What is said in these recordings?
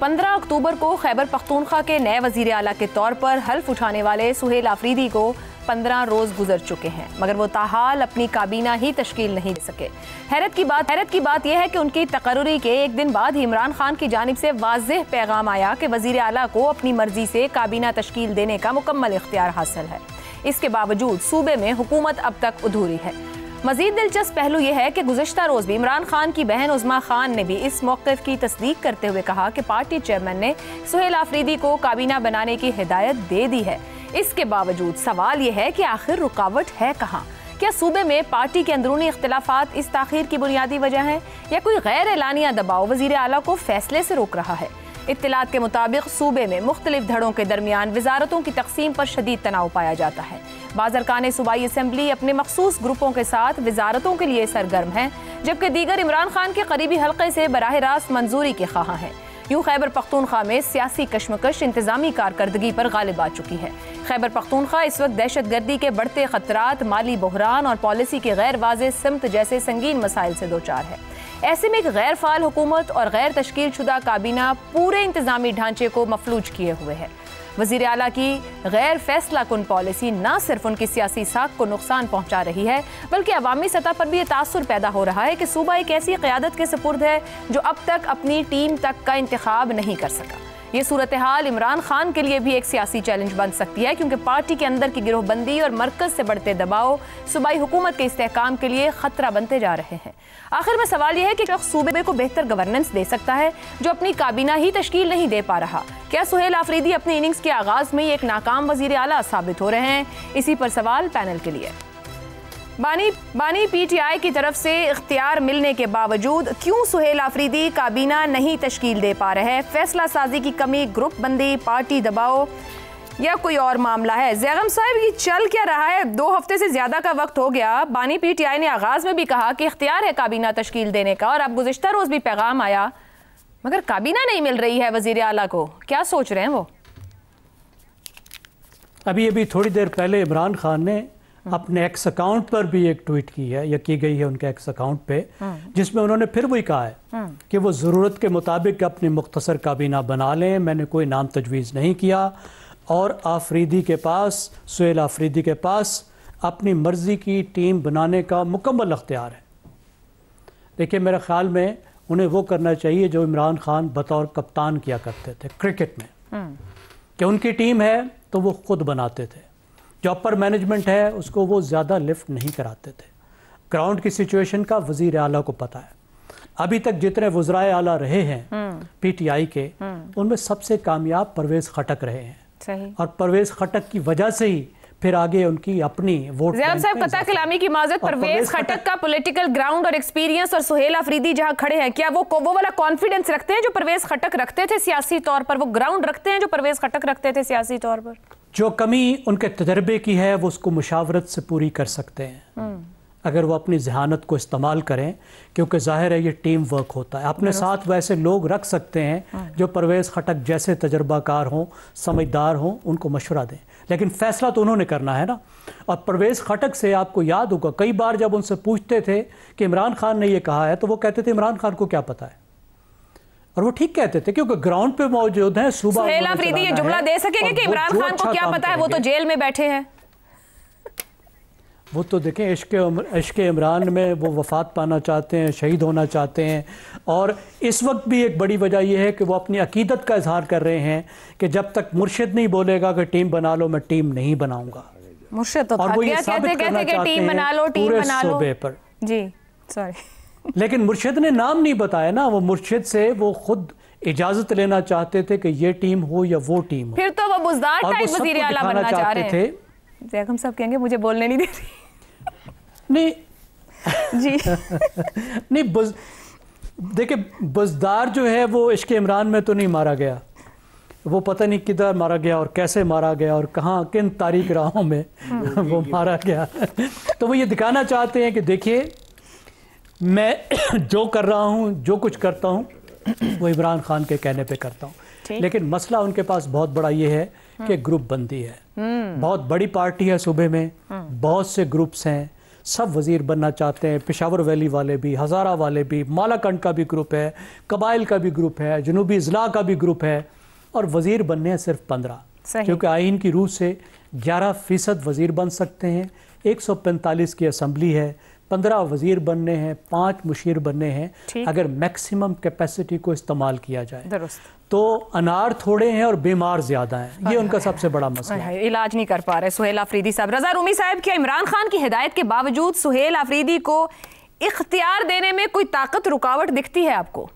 15 अक्टूबर को खैबर पख्तूनख्वा के नए वजीर आला के तौर पर हल्फ उठाने वाले सुहेल आफरीदी को 15 रोज गुजर चुके हैं, मगर वो ताहाल अपनी काबीना ही तश्कील नहीं दे सके। हैरत की बात यह है कि उनकी तकर्री के एक दिन बाद ही इमरान खान की जानिब से वाज़ेह पैगाम आया कि वजीर आला को अपनी मर्जी से काबीना तश्कील देने का मुकम्मल इख्तियार हासिल है। इसके बावजूद सूबे में हुकूमत अब तक अधूरी है। मजीद दिलचस्प पहलू यह है कि गुज़िश्ता रोज भी इमरान खान की बहन उज़्मा खान ने भी इस मौक़िफ़ की तस्दीक करते हुए कहा कि पार्टी चेयरमैन ने सुहेल आफरीदी को काबीना बनाने की हिदायत दे दी है। इसके बावजूद सवाल यह है कि आखिर रुकावट है कहाँ? क्या सूबे में पार्टी के अंदरूनी इख्तिलाफात इस ताख़ीर की बुनियादी वजह है या कोई गैर एलानिया दबाव वज़ीर आला को फैसले से रोक रहा है? इत्तलात के मुताबिक सूबे में मुख्तलिफ धड़ों के दरमियान वजारतों की तकसीम पर शदीद तनाव पाया जाता है। बाज़ अरकान सूबाई असम्बली अपने मखसूस ग्रुपों के साथ वजारतों के लिए सरगर्म हैं, जबकि दीगर इमरान खान के करीबी हल्के से बराह रास्त मंजूरी के ख्वाह हैं। यूँ खैबर पख्तूनख्वा में सियासी कशमकश इंतजामी कारकर्दगी पर गालिब आ चुकी है। खैबर पख्तूनख्वा इस वक्त दहशत गर्दी के बढ़ते खतरात, माली बहरान और पॉलिसी की गैर वाज़ेह सिमत जैसे संगीन मसाइल से दो चार है। ऐसे में एक गैर फाल हुकूमत और गैर तश्कील शुदा काबीना पूरे इंतजामी ढांचे को मफलूज किए हुए है। वज़ीर आला की गैर फैसला कुन पॉलिसी न सिर्फ उनकी सियासी साख को नुकसान पहुंचा रही है, बल्कि अवामी सतह पर भी ये तासुर पैदा हो रहा है कि सूबा एक ऐसी क़यादत के सुपुर्द है जो अब तक अपनी टीम तक का इंतखाब नहीं कर सका। ये सूरत हाल इमरान खान के लिए भी एक सियासी चैलेंज बन सकती है, क्योंकि पार्टी के अंदर की गिरोहबंदी और मरकज से बढ़ते दबाव सूबाई हुकूमत के इस्तेहकाम के लिए खतरा बनते जा रहे हैं। आखिर में सवाल यह है कि शख्स सूबे को बेहतर गवर्नेंस दे सकता है जो अपनी काबीना ही तश्कील नहीं दे पा रहा। क्या सुहेल आफरीदी अपनी इनिंग्स के आगाज में ही एक नाकाम वजीर आला साबित हो रहे हैं? इसी पर सवाल पैनल के लिए। बानी पीटीआई की तरफ से इख्तियार मिलने के बावजूद क्यों सुहेल आफरीदी काबीना नहीं तश्कील दे पा रहे हैं? फैसला साजी की कमी, ग्रुप बंदी, पार्टी दबाव या कोई और मामला है? ज़ैगम साहब, ये चल क्या रहा है? 2 हफ्ते से ज़्यादा का वक्त हो गया। बानी पीटीआई ने आगाज़ में भी कहा कि इख्तियार है काबीना तश्कील देने का, और अब गुज़िश्ता रोज़ भी पैगाम आया, मगर काबीना नहीं मिल रही है वज़ीर आला को। क्या सोच रहे हैं वो? अभी थोड़ी देर पहले इमरान खान ने अपने एक्स अकाउंट पर भी एक ट्वीट की है या की गई है उनके एक्स अकाउंट पे, जिसमें उन्होंने फिर वही कहा है कि वो ज़रूरत के मुताबिक अपनी मुख्तसर काबीना बना लें, मैंने कोई नाम तजवीज़ नहीं किया, और आफरीदी के पास, सुहेल आफरीदी के पास अपनी मर्ज़ी की टीम बनाने का मुकम्मल अख्तियार है। देखिए, मेरे ख़्याल में उन्हें वो करना चाहिए जो इमरान खान बतौर कप्तान किया करते थे क्रिकेट में, कि उनकी टीम है तो वो ख़ुद बनाते थे, जो अपर मैनेजमेंट है उसको वो ज़्यादा लिफ्ट नहीं कराते थे। ग्राउंड की सिचुएशन का वज़ीर आला को पता है। अभी तक जितने वज़राए आला रहे हैं पीटीआई के, उनमें सबसे कामयाब परवेज़ खटक रहे हैं। सही। और परवेज़ खटक की वजह से ही फिर आगे उनकी अपनी वोट साहब कता कलामी की माजरत, परवेज़ खटक का पॉलिटिकल ग्राउंड और एक्सपीरियंस और सुहेल आफरीदी जहां खड़े हैं, क्या वो वाला कॉन्फिडेंस रखते हैं जो परवेज़ खटक रखते थे सियासी तौर पर? वो ग्राउंड रखते हैं जो परवेज़ खटक रखते थे सियासी तौर पर? जो कमी उनके तजर्बे की है वो उसको मुशावरत से पूरी कर सकते हैं अगर वो अपनी जहानत को इस्तेमाल करें, क्योंकि जाहिर है ये टीम वर्क होता है। अपने साथ वैसे लोग रख सकते हैं जो परवेज़ खटक जैसे तजर्बाकार हों, समझदार हों, उनको मशवरा दें, लेकिन फ़ैसला तो उन्होंने करना है ना। और परवेज़ खटक से आपको याद होगा कई बार जब उनसे पूछते थे कि इमरान खान ने ये कहा है, तो वो कहते थे इमरान खान को क्या पता है, और वो ठीक कहते थे क्योंकि ग्राउंड पे मौजूद हैं। सुहेल आफरीदी ये जुमला दे सकेंगे कि इमरान खान को क्या पता है, वो तो जेल में बैठे हैं। वो तो देखें इश्क इमरान में वो वफात पाना चाहते हैं, शहीद होना चाहते हैं, और इस वक्त भी एक बड़ी वजह यह है कि वो अपनी अकीदत का इजहार कर रहे हैं कि जब तक मुर्शिद नहीं बोलेगा कि टीम बना लो, मैं टीम नहीं बनाऊंगा। मुर्शिद तो थक गया कहते कि टीम बना लो, टीम बना लो पर। जी सॉरी, लेकिन मुर्शिद ने नाम नहीं बताया ना। वो मुर्शिद से वो खुद इजाजत लेना चाहते थे कि ये टीम हो या वो टीम हो। फिर तो वो बुज़दार टाइप वज़ीर आला बनना चाहते थे। ज़ैगम साहब कहेंगे मुझे बोलने नहीं दे रही। नहीं जी नहीं, देखिए बुज़दार जो है वो इश्क इमरान में तो नहीं मारा गया, वो पता नहीं किधर मारा गया और कैसे मारा गया और कहाँ किन तारीख राहों में वो मारा गया। तो वो ये दिखाना चाहते हैं कि देखिए मैं जो कर रहा हूँ, जो कुछ करता हूँ वो इमरान खान के कहने पे करता हूँ। लेकिन मसला उनके पास बहुत बड़ा ये है कि ग्रुप बंदी है। बहुत बड़ी पार्टी है सूबे में, बहुत से ग्रुप्स हैं, सब वज़ीर बनना चाहते हैं। पेशावर वैली वाले भी, हज़ारा वाले भी, मालाकंड का भी ग्रुप है, कबाइल का भी ग्रुप है, जनूबी अजला का भी ग्रुप है, और वज़ीर बनने हैं सिर्फ 15, क्योंकि आइन की रूह से 11% वज़ीर बन सकते हैं। 145 की असम्बली है, 15 वज़ीर बनने हैं, 5 मुशीर बनने हैं, अगर मैक्सिमम कैपेसिटी को इस्तेमाल किया जाए। तो अनार थोड़े हैं और बीमार ज़्यादा हैं, ये उनका सबसे बड़ा मसला है। इलाज नहीं कर पा रहे सुहेल आफरीदी साहब। रज़ा रूमी साहब, क्या इमरान खान की हिदायत के बावजूद सुहेल आफरीदी को इख्तियार देने में कोई ताकत रुकावट दिखती है आपको?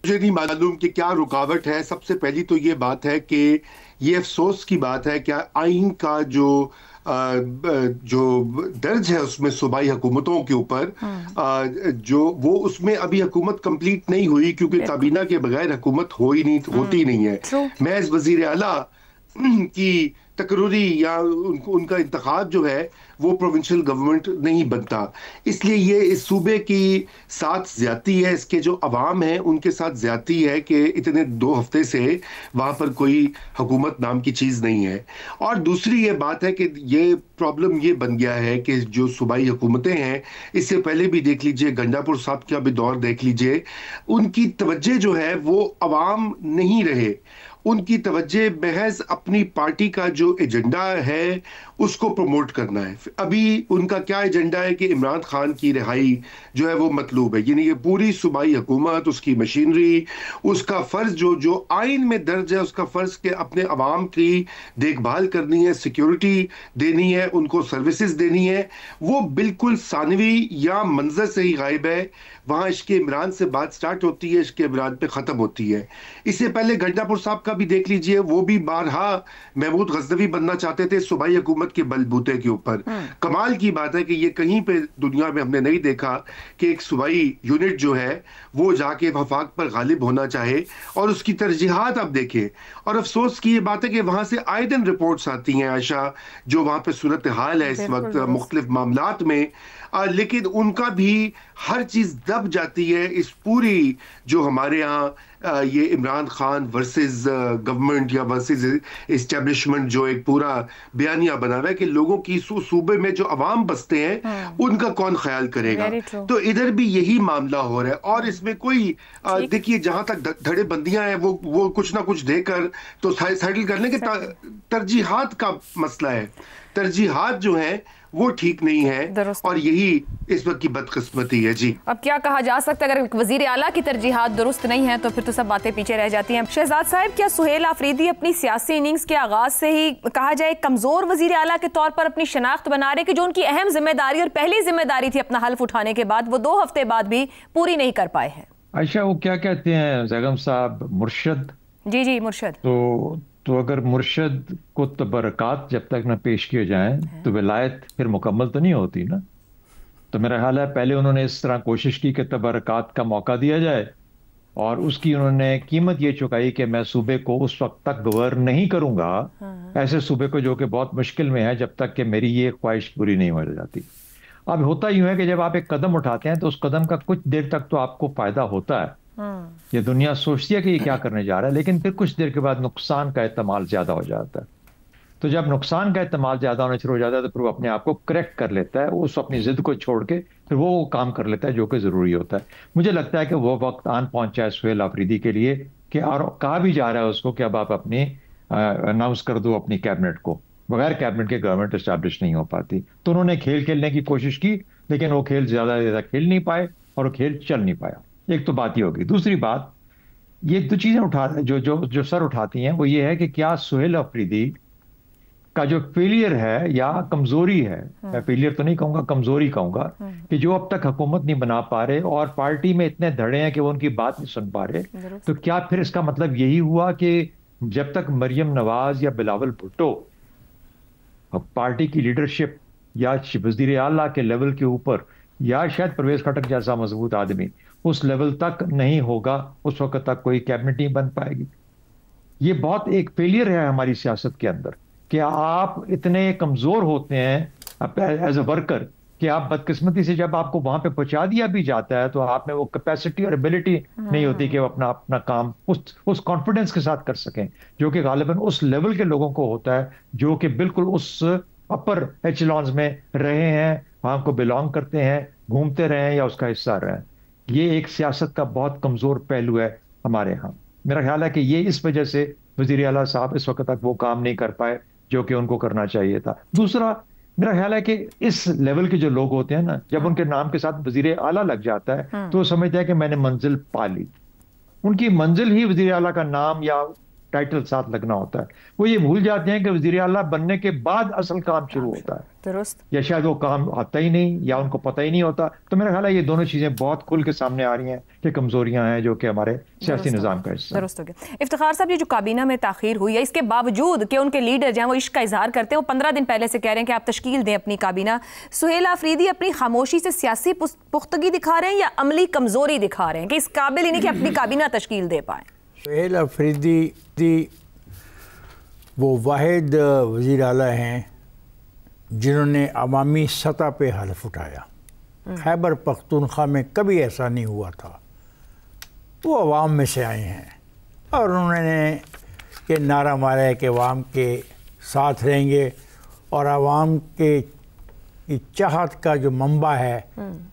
मुझे नहीं मालूम कि क्या रुकावट है। सबसे पहली तो ये बात है कि ये अफसोस की बात है कि आइन का जो दर्ज है उसमें सूबाई हुकूमतों के ऊपर, जो वो उसमें अभी हुकूमत कंप्लीट नहीं हुई, क्योंकि काबीना के बगैर हुकूमत होती नहीं है। महज वजीर आला की तकरूरी या उनका इंतखाब जो है वो प्रोविंशियल गवर्नमेंट नहीं बनता। इसलिए ये इस सूबे की साथ ज्यादती है, इसके जो अवाम है उनके साथ ज्यादती है कि इतने 2 हफ्ते से वहाँ पर कोई हुकूमत नाम की चीज़ नहीं है। और दूसरी ये बात है कि ये प्रॉब्लम ये बन गया है कि जो सूबाई हुकूमतें हैं, इससे पहले भी देख लीजिए, गंडापुर साहब का भी दौर देख लीजिए, उनकी तवज्जो जो है वो अवाम नहीं रहे। उनकी तवज्जो महज अपनी पार्टी का जो एजेंडा है उसको प्रमोट करना है। अभी उनका क्या एजेंडा है कि इमरान खान की रिहाई जो है वो मतलूब है, यानी कि पूरी सूबाई हुकूमत, उसकी मशीनरी, उसका फ़र्ज जो आइन में दर्ज है, उसका फ़र्ज के अपने अवाम की देखभाल करनी है, सिक्योरिटी देनी है, उनको सर्विसेज देनी है, वो बिल्कुल सानवी या मंजर से ही गायब है। वहाँ इश्क़ इमरान से बात स्टार्ट होती है, इश्क़ इमरान पे ख़त्म होती है। इससे पहले गंडापुर साहब का भी देख लीजिए, वो भी बारहा महमूद गजनवी बनना चाहते थे सूबाई हुकूमत के बलबूते के ऊपर। कमाल की बात है कि ये कहीं पे दुनिया में हमने नहीं देखा कि एक सूबाई यूनिट जो है वो जाके वफाक पर गालिब होना चाहे, और उसकी तरजीहात आप देखें। और अफसोस की ये बात है कि वहाँ से आए दिन रिपोर्ट्स आती हैं आयशा, जो वहाँ पे सूरत हाल है इस वक्त मुख्तलिफ मामलात में, लेकिन उनका भी हर चीज़ दब जाती है इस पूरी जो हमारे यहाँ ये इमरान खान वर्सेस गवर्नमेंट या वर्सेस इस्टेब्लिशमेंट जो एक पूरा बयानिया बना हुआ है कि लोगों की सूबे में जो अवाम बसते हैं उनका कौन ख्याल करेगा। तो इधर भी यही मामला हो रहा है, और इसमें कोई देखिए जहां तक धड़े बंदियां हैं वो कुछ ना कुछ देकर तो सेटल करने के तरजीहात का मसला है। तरजीहात जो है वो ठीक नहीं है, और यही इस वक्त की बदकिस्मती है। जी, अब क्या कहा जा सकता है, अगर वजीर आला की तरजीहात दुरुस्त नहीं है तो फिर तो सब बातें पीछे रह जाती हैं। शहजाद साहब, क्या सुहेल आफरीदी अपनी सियासी इनिंग्स के आगाज से ही कहा जाए कमजोर वजीर आला के तौर पर अपनी शनाख्त बना रहे कि जो उनकी अहम जिम्मेदारी और पहली जिम्मेदारी थी अपना हल्फ उठाने के बाद, वो 2 हफ्ते बाद भी पूरी नहीं कर पाए हैं? आयशा, वो क्या कहते हैं जैगम साहब, मुर्शद। जी मुर्शद। तो अगर मुर्शद को तबरकात जब तक न पेश किए जाएं तो विलायत फिर मुकम्मल तो नहीं होती ना। तो मेरा ख्याल है पहले उन्होंने इस तरह कोशिश की कि तबरकात का मौका दिया जाए, और उसकी उन्होंने कीमत ये चुकाई कि मैं सूबे को उस वक्त तक गवर्न नहीं करूंगा, ऐसे सूबे को जो कि बहुत मुश्किल में है, जब तक कि मेरी ये ख्वाहिश पूरी नहीं हो जाती। अब होता यूं है कि जब आप एक कदम उठाते हैं तो उस कदम का कुछ देर तक तो आपको फायदा होता है, ये दुनिया सोचती है कि ये क्या करने जा रहा है, लेकिन फिर कुछ देर के बाद नुकसान का एहतमाल ज्यादा हो जाता है। तो जब नुकसान का एहतमाल ज्यादा होना शुरू हो जाता है तो फिर वो अपने आप को करेक्ट कर लेता है, उस अपनी जिद को छोड़ के फिर वो काम कर लेता है जो कि जरूरी होता है। मुझे लगता है कि वो वक्त आन पहुंचा है सुहेल आफरीदी के लिए कि, और कहा भी जा रहा है उसको कि अब आप अपनी अनाउंस कर दो अपनी कैबिनेट को, बगैर कैबिनेट के गवर्नमेंट एस्टैब्लिश नहीं हो पाती। तो उन्होंने खेल खेलने की कोशिश की, लेकिन वो खेल ज्यादा खेल नहीं पाए और वो खेल चल नहीं पाया। एक तो बात ये होगी। दूसरी बात, ये 2 चीजें जो सर उठाती हैं वो ये है कि क्या सुहेल आफरीदी का जो फेलियर है या कमजोरी है, मैं फेलियर तो नहीं कहूंगा, कमजोरी कहूंगा, कि जो अब तक हुकूमत नहीं बना पा रहे और पार्टी में इतने धड़े हैं कि वो उनकी बात नहीं सुन पा रहे, तो क्या फिर इसका मतलब यही हुआ कि जब तक मरियम नवाज या बिलावल भुट्टो पार्टी की लीडरशिप या वज़ीर आला के लेवल के ऊपर, या शायद परवेज खटक जैसा मजबूत आदमी उस लेवल तक नहीं होगा, उस वक्त तक कोई कैबिनेट नहीं बन पाएगी। ये बहुत एक फेलियर है हमारी सियासत के अंदर कि आप इतने कमजोर होते हैं एज अ वर्कर कि आप बदकिस्मती से जब आपको वहां पे पहुंचा दिया भी जाता है तो आप में वो कैपेसिटी और एबिलिटी नहीं होती कि वो अपना काम उस कॉन्फिडेंस के साथ कर सकें, जो कि गालिबन उस लेवल के लोगों को होता है जो कि बिल्कुल उस अपर एचलॉन्स में रहे हैं, वहां को बिलोंग करते हैं, घूमते रहे हैं या उसका हिस्सा रहे हैं। ये एक सियासत का बहुत कमजोर पहलू है हमारे यहाँ। मेरा ख्याल है कि ये इस वजह से वजीर आला साहब इस वक्त तक वो काम नहीं कर पाए जो कि उनको करना चाहिए था। दूसरा, मेरा ख्याल है कि इस लेवल के जो लोग होते हैं ना, जब उनके नाम के साथ वजीर आला लग जाता है तो वो समझते हैं कि मैंने मंजिल पा ली। उनकी मंजिल ही वजीर आला का नाम या टाइटल साथ लगना होता है। वो ये भूल जाते हैं कि वजीर आला बनने के बाद असल काम शुरू होता है, दुरुस्त, या शायद वो काम आता ही नहीं या उनको पता ही नहीं होता। तो मेरा ख्याल है ये दोनों चीजें बहुत खुल के सामने आ रही हैं कि कमजोरियां हैं जो कि हमारे सियासी निज़ाम का हिस्सा। दुरुस्त हो गया। इफ्तिखार साहब, ये जो काबीना में ताखीर हुई है, इसके बावजूद कि उनके लीडर जो हैं वो इश्क का इजहार करते हैं, वो 15 दिन पहले से कह रहे हैं कि आप तश्कील दें अपनी काबीना, सुहेल आफरीदी अपनी खामोशी से सियासी पुख्तगी दिखा रहे हैं या अमली कमजोरी दिखा रहे हैं कि इस काबिल ही नहीं कि अपनी काबीना तश्कील दे पाए? सुहेल आफरीदी वो वाहिद वज़ीर आला हैं जिन्होंने अवामी सतह पे हल्फ उठाया। खैबर पख्तूनख्वा में कभी ऐसा नहीं हुआ था। वो अवाम में से आए हैं और उन्होंने ये नारा मारा है कि अवाम के साथ रहेंगे और अवाम के चाहत का जो मंबा है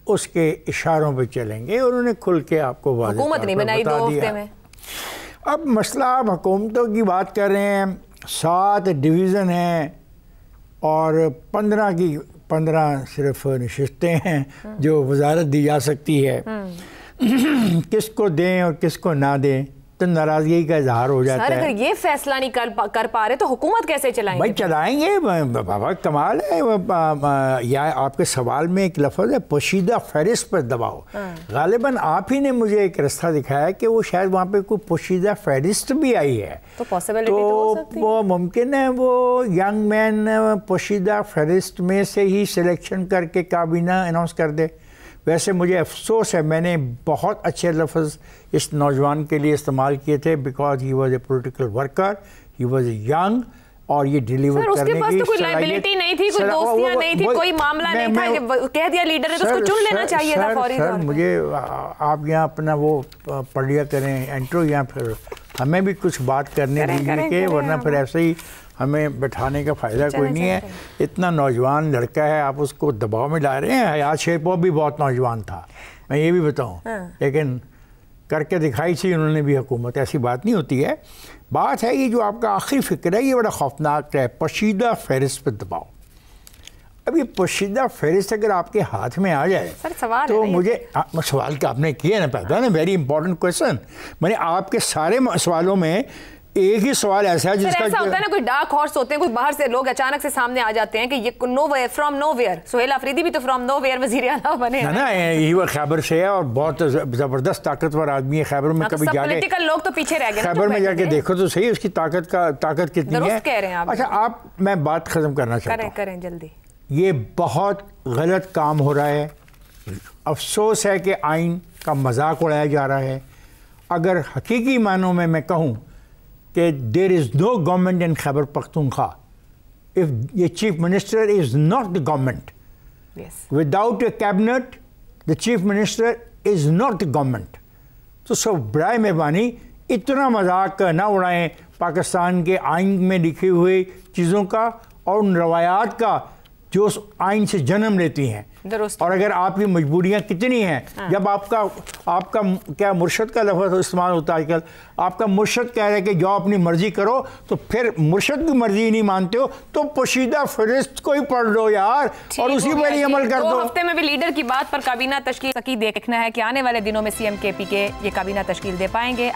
उसके इशारों पे चलेंगे। उन्होंने खुल के आपको हुकूमत नहीं बनाई 2 हफ्ते में। अब मसला आप हुकूमतों की बात कर रहे हैं, 7 डिवीज़न हैं और 15 सिर्फ नशिस्तें हैं जो वजारत दी जा सकती है। किसको दें और किसको ना दें तो नाराजगी का इजहार हो जाता है। अगर ये फैसला नहीं कर पा रहे तो हुकूमत कैसे चलाएंगे? भाई चलाएंगे, बाबा कमाल है। या आपके सवाल में एक लफ्ज़ है पोशीदा फहरिस्त पर दबाव। गालिबन आप ही ने मुझे एक रास्ता दिखाया कि वो शायद वहाँ पे कोई पोशीदा फहरिस्त भी आई है, तो पॉसिबिलिटी तो हो सकती है। वो मुमकिन है वो यंग मैन पोशीदा फहरिस्त में से ही सिलेक्शन करके काबीना अनाउंस कर दे। वैसे मुझे अफसोस है, मैंने बहुत अच्छे लफ्ज़ इस नौजवान के लिए इस्तेमाल किए थे, because he was a political worker, he was a young, और ये डिलीवर करने की उसके पास तो कोई लायबिलिटी नहीं थी, कोई दोस्तियां नहीं थी, कोई मामला नहीं था कि कह दिया लीडर ने तो उसको चुन लेना चाहिए था फौरी तौर पे। मुझे आप यहाँ अपना वो पढ़ लिया करें एंट्रो, या फिर हमें भी कुछ बात करने दीजिए, वरना फिर ऐसे ही हमें बैठाने का फ़ायदा कोई नहीं है। इतना नौजवान लड़का है, आप उसको दबाव में ला रहे हैं। हयात शेरपो भी बहुत नौजवान था, मैं ये भी बताऊं, लेकिन करके दिखाई थी उन्होंने भी हुकूमत। ऐसी बात नहीं होती है। बात है ये जो आपका आखिरी फ़िक्र है, ये बड़ा खौफनाक है, पोशीदा फहरिस्त पर दबाव। अब ये पोशीदा फहरिस्त अगर आपके हाथ में आ जाए तो मुझे सवाल का आपने किया ना पैदा ना, वेरी इंपॉर्टेंट क्वेश्चन। मैंने आपके सारे सवालों में एक ही सवाल ऐसा है जिसका ऐसा होता है ना, कोई डार्क हॉर्स होते हैं, कोई बाहर से लोग अचानक से सामने आ जाते हैं कि ये nowhere from nowhere. Sohail Afridi भी तो फ्रॉम नोवेयर वजीर आला बने ना, ये वो खैबर से है और बहुत जबरदस्त ताकतवर आदमी है। खैबर में कभी जाके पॉलिटिकल लोग तो पीछे रह गए, खैबर में जाके देखो तो सही उसकी ताकत कितनी है। कह रहे हैं आप। अच्छा, आप, मैं बात खत्म करना चाहता हूं। करें जल्दी। ये बहुत गलत काम हो रहा है। अफसोस है कि आइन का मजाक उड़ाया जा रहा है। अगर हकीकी मानों में मैं कहूँ कि there is no government in Khyber Pakhtunkhwa, if ये chief minister is not the government, without a cabinet the chief minister is not the government. तो सब बराए मेहरबानी इतना मजाक ना उड़ाएं पाकिस्तान के आइन में लिखी हुई चीज़ों का और उन रवायात का जो उस आइन से जन्म लेती हैं। और अगर आपकी मजबूरियां कितनी हैं, जब आपका क्या मुर्शद का लफ्ज़ इस्तेमाल होता है आजकल, आपका मुर्शद कह रहे हैं कि जाओ अपनी मर्जी करो, तो फिर मुर्शद की मर्जी नहीं मानते हो तो पोशीदा फहरिस्त को ही पढ़ लो यार और उसी पर ही अमल कर दो। 2 हफ्ते में भी लीडर की बात पर काबीना तश्कील की देखना है कि आने वाले दिनों में CM KP के ये काबीना तश्कील दे पाएंगे।